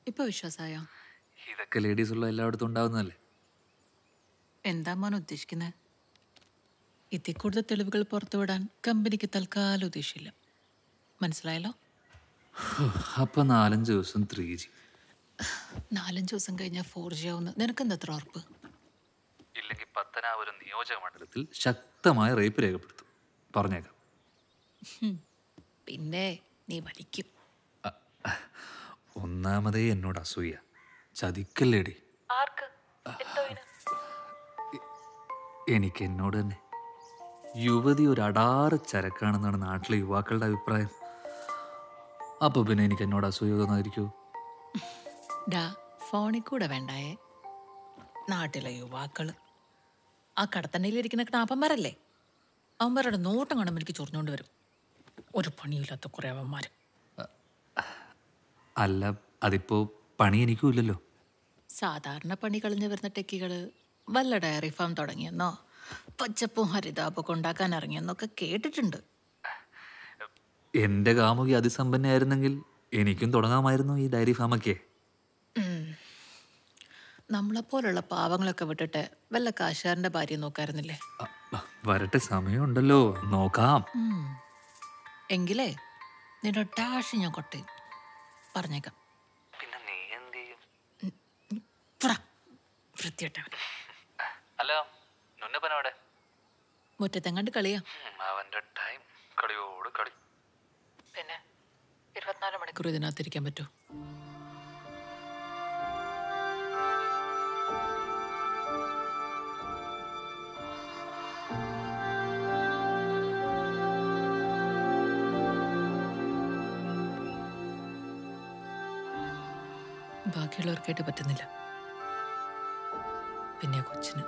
ഇപ്പൊ വിശ്വാസായോ? ഇതൊക്കെ ലേഡീസ് ഉള്ള എല്ലായിടത്തും ഉണ്ടാവുന്നതല്ലേ. എന്താ മോൻ ഉദ്ദേശിക്കുന്നത്? ഇതിൽ കൂടുതൽ തെളിവുകൾ പുറത്തുവിടാൻ കമ്പനിക്ക് തൽക്കാലം ഉദ്ദേശിച്ചില്ല. മനസ്സിലായല്ലോ? അപ്പൊ 4-5 ദിവസം 3G. 4-5 ദിവസം കഴിഞ്ഞാൽ 4G ആവുന്ന നിനക്കെന്താ അത്ര ഉറപ്പ്? ഇല്ലെങ്കിൽ പത്തനാപുരം നിയോജക മണ്ഡലത്തിൽ ശക്തമായ റേപ്പ് രേഖപ്പെടുത്തും. പറഞ്ഞേക്കാം. പിന്നെ നീ വലിക്കും. ഒന്നാമതേ എന്നോട് അസൂയ. ചതിക്കല്ലേടി. ആർക്ക്? എന്തോയിന്? എനിക്ക് എന്നോട് തന്നെ. യുവതി ഒരു അടാറ് ചരക്കാണെന്നാണ് നാട്ടിലെ യുവാക്കളുടെ അഭിപ്രായം. അപ്പൊ പിന്നെ എനിക്ക് എന്നോട് അസൂയ തോന്നാതിരിക്കൂ? ഡാ, ഫോണിൽ കൂടെ വേണ്ടായേ. നാട്ടിലെ യുവാക്കള് ആ കടത്തണ്ണയിലിരിക്കുന്ന ക്നാപ്പന്മാരല്ലേ? അവന്മാരുടെ നോട്ടം കാണുമ്പോൾ എനിക്ക് ചൊറിഞ്ഞുകൊണ്ട് വരും. ഒരു പണിയില്ലാത്ത കുറെ അവന്മാര്. അല്ല, അതിപ്പോ പണി എനിക്കും ഇല്ലല്ലോ. സാധാരണ പണി കളഞ്ഞു വരുന്ന ടെക്കികള് വല്ല ഡയറി ഫാം തുടങ്ങിയെന്നോ പച്ചപ്പും ഹരിതാപൊക്കെ ഉണ്ടാക്കാൻ ഇറങ്ങിയെന്നൊക്കെ കേട്ടിട്ടുണ്ട്. എന്റെ കാമുകി അതിസമ്പന്നയായിരുന്നെങ്കിൽ എനിക്കും തുടങ്ങാമായിരുന്നു ഈ ഡയറി ഫാമൊക്കെ. നമ്മളെപ്പോലുള്ള പാവങ്ങളൊക്കെ വിട്ടിട്ട് വല്ല കാശുകാരന്റെ ഭാര്യ നോക്കായിരുന്നില്ലേ? വരട്ടെ, സമയമുണ്ടല്ലോ, നോക്കാം. എങ്കിലേ നിന്റെ ഡാഷ് ഞാൻ കൊട്ടയും. പറഞ്ഞേക്കാം. പിന്നെ നീ എന്ത് ചെയ്യും? വൃത്തിയിട്ടവൻ. അല്ല, നുന്നപ്പനവിടെ? മുറ്റത്തെങ്ങാണ്ട് കളിയാ. അവന്റെ ടൈം കളിയോട് കളി. പിന്നെ 24 മണിക്കൂർ ഇതിനകത്തിരിക്കാൻ പറ്റൂ? ബാക്കിയുള്ളവർക്കായിട്ട് പറ്റുന്നില്ല, പിന്നെ കൊച്ചിന്.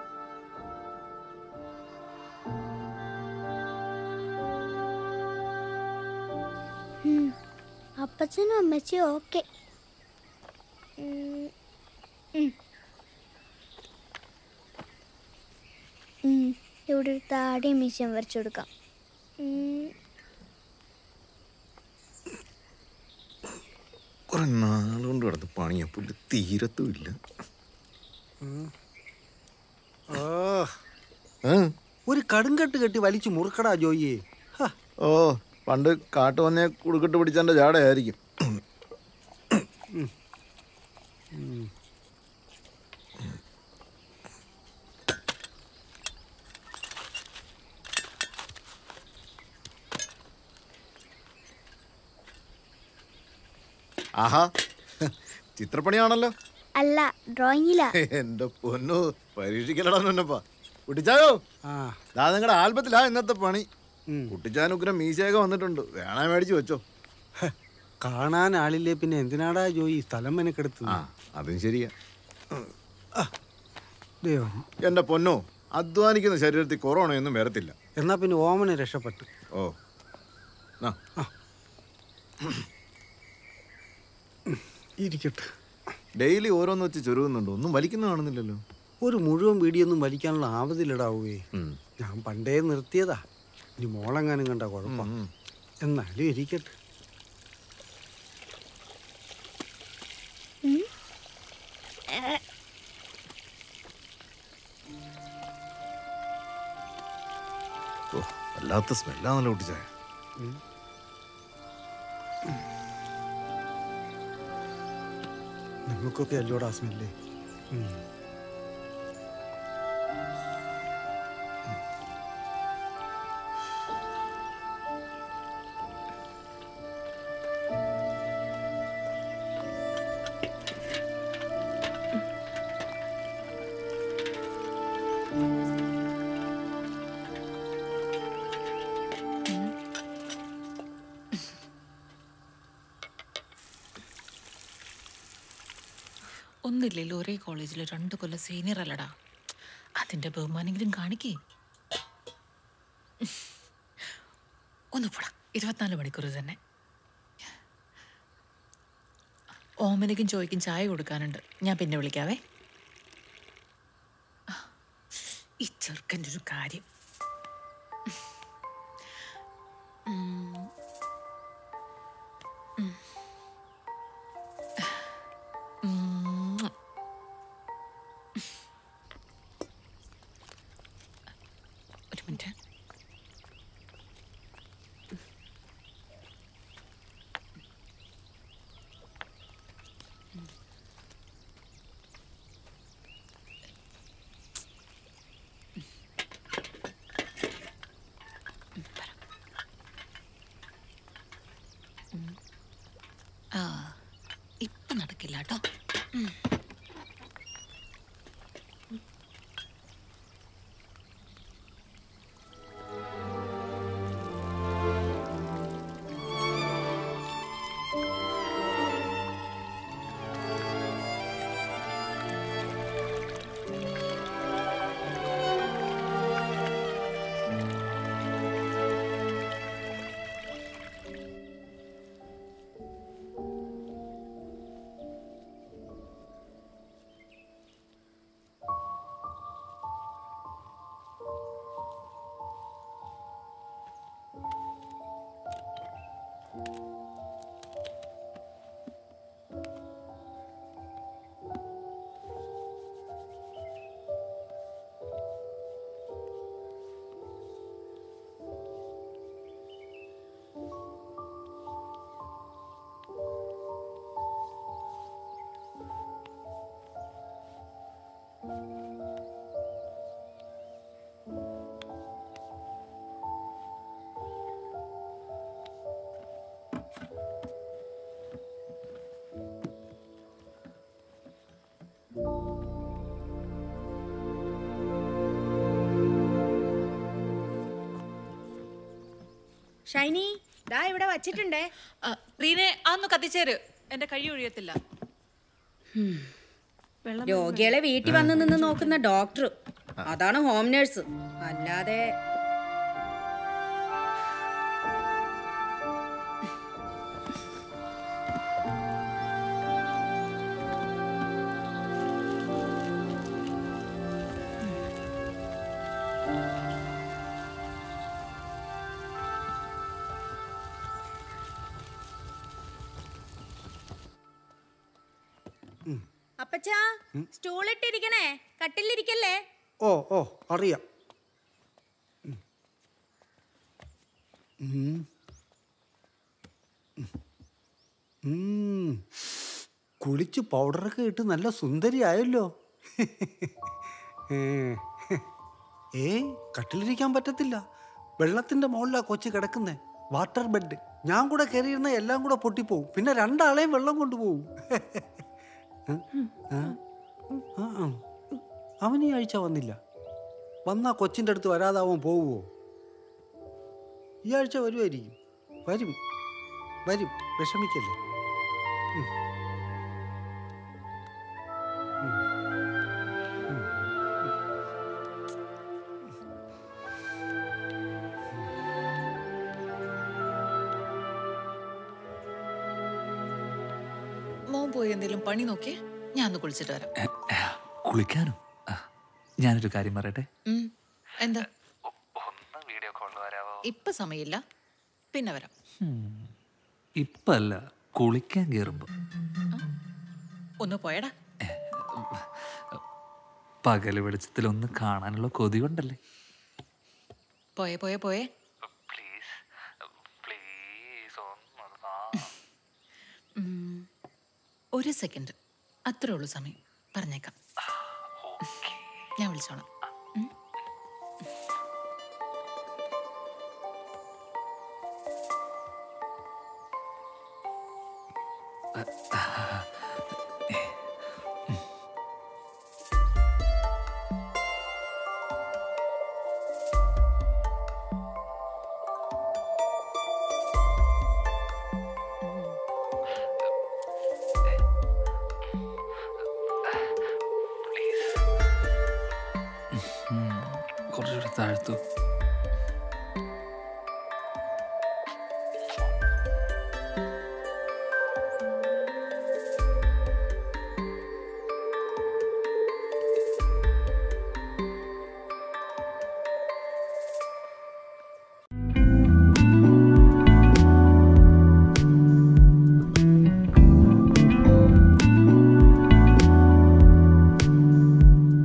അപ്പച്ചനും അമ്മച്ചിയും ഓക്കെ. ഇവിടെ ഒരു താടിയും മീശയും വരച്ചു കൊടുക്കാം. കുറെ നാളുകൊണ്ട് കിടന്ന് പണിയാ, പുല്ല് തീരത്തുമില്ല. ഒരു കടുങ്കട്ട് കെട്ടി വലിച്ചു മുറുക്കടാ ജോയിയെ. ഓ, പണ്ട് കാട്ടു വന്നേ കുടുക്കിട്ട് പിടിച്ചെന്റെ ജാടയായിരിക്കും. ആഹാ, ചിത്രപ്പണിയാണല്ലോ. അല്ല, ഡ്രോയിങ്ങിലാ. എന്റെ പൊന്നു, പരീക്ഷിക്കലടാ കുട്ടിച്ചായോ. ദാ നിങ്ങളുടെ ആൽബത്തിലാ ഇന്നത്തെ പണി. കുട്ടിച്ചാനുഗ്രം മീശയൊക്കെ വന്നിട്ടുണ്ട്, വേണേ മേടിച്ചു വെച്ചോ. കാണാൻ ആളില്ലേ പിന്നെ എന്തിനാടാ ജോയി സ്ഥലം മെനക്കെടുത്തു? അതും ശരിയാ. ദൈവം. എന്റെ പൊന്നോ, അധ്വാനിക്കുന്ന ശരീരത്തിൽ കൊറോണയൊന്നും വരത്തില്ല. എന്നാ പിന്നെ ഓമനെ രക്ഷപ്പെട്ടു. ഓ, ഇരിക്കട്ടെ. ഡെയിലി ഓരോന്ന് വെച്ച് ചുരുങ്ങുന്നുണ്ടോ? ഒന്നും വലിക്കുന്ന കാണുന്നില്ലല്ലോ. ഒരു മുഴുവൻ വീടിയൊന്നും വലിക്കാനുള്ള ആവതിലിടാവേ. ഞാൻ പണ്ടേ നിർത്തിയതാ. ഇനി മോളെങ്ങാനും കണ്ട കുഴപ്പം. എന്നാലും ഇരിക്കട്ടെ. വല്ലാത്ത സ്മെല്ലാന്നല്ലോ കുട്ടിച്ചായ. നിങ്ങൾക്കൊക്കെ അല്ലോടാ സ്മെല്ലേ. ഒന്നില്ലല്ലോ ഒരേ കോളേജിൽ 2 കൊല്ലം സീനിയർ അല്ലടാ. അതിന്റെ ബഹുമാനെങ്കിലും കാണിക്കേ. ഒന്ന് പോടാ, 24 മണിക്കൂർ തന്നെ. ഓമനയ്ക്കും ചോയ്ക്കും ചായ കൊടുക്കാനുണ്ട്, ഞാൻ പിന്നെ വിളിക്കാവേ. ഈ ചെറുക്കൻ്റെ ഒരു കാര്യം. നടക്കില്ല കേട്ടോ. ഷൈനി ദാ ഇവിടെ വച്ചിട്ടുണ്ടേ. റീനെ അതൊന്ന് കത്തിച്ചേര്, എന്റെ കഴി ഒഴിയത്തില്ല. രോഗികളെ വീട്ടിൽ വന്ന് നിന്ന് നോക്കുന്ന ഡോക്ടർ, അതാണ് ഹോം നേഴ്സ്. അല്ലാതെ അപ്പച്ചാ സ്റ്റൂൾ ഇട്ടിരിക്കണേ, കട്ടിലിരിക്കല്ലേ. ഓ ഓ അറിയാം. കുളിച്ച് പൗഡറൊക്കെ ഇട്ട് നല്ല സുന്ദരിയായല്ലോ. കട്ടിലിരിക്കാൻ പറ്റത്തില്ല, വെള്ളത്തിൻ്റെ മുകളിലാ കൊച്ചു കിടക്കുന്നേ. Water bed. ഞാൻ കൂടെ കയറിയിരുന്ന എല്ലാം കൂടെ പൊട്ടിപ്പോവും, പിന്നെ രണ്ടാളെയും വെള്ളം കൊണ്ടുപോകും. അവൻ ഈ ആഴ്ച വന്നില്ല. വന്നാ കൊച്ചിൻ്റെ അടുത്ത് വരാതെ അവൻ പോവുമോ? ഈ ആഴ്ച വരുമായിരിക്കും. വരും വരും, വിഷമിക്കല്ലേ. മോൻ പോയി എന്തെങ്കിലും പണി നോക്കിയേ, ഞാൻ ഒന്ന് കുളിച്ചിട്ട് വരാം. കുളിക്കാനോ? ഞാനൊരു കാര്യം പറയട്ടെ. എന്താ? ഒന്ന് വീഡിയോ കോളിൽ വരാവോ? ഇപ്പൊ സമയമില്ല, പിന്നെ വരാം. ഇപ്പല്ല, കുളിക്കാൻ കയറുമ്പോ. ഒന്ന് പോയടാ. പകല് വെളിച്ചത്തിൽ ഒന്ന് കാണാനുള്ള കൊതി കൊണ്ടല്ലേ. പോയേ പോയേ പോയേ. പ്ലീസ് പ്ലീസ് ഒരു സെക്കൻഡ്, അത്രേ ഉള്ളൂ സമയം. പറഞ്ഞേക്കാം, ഞാൻ വിളിച്ചോളാം. കുറച്ചുകൂടി താഴ്ത്തു.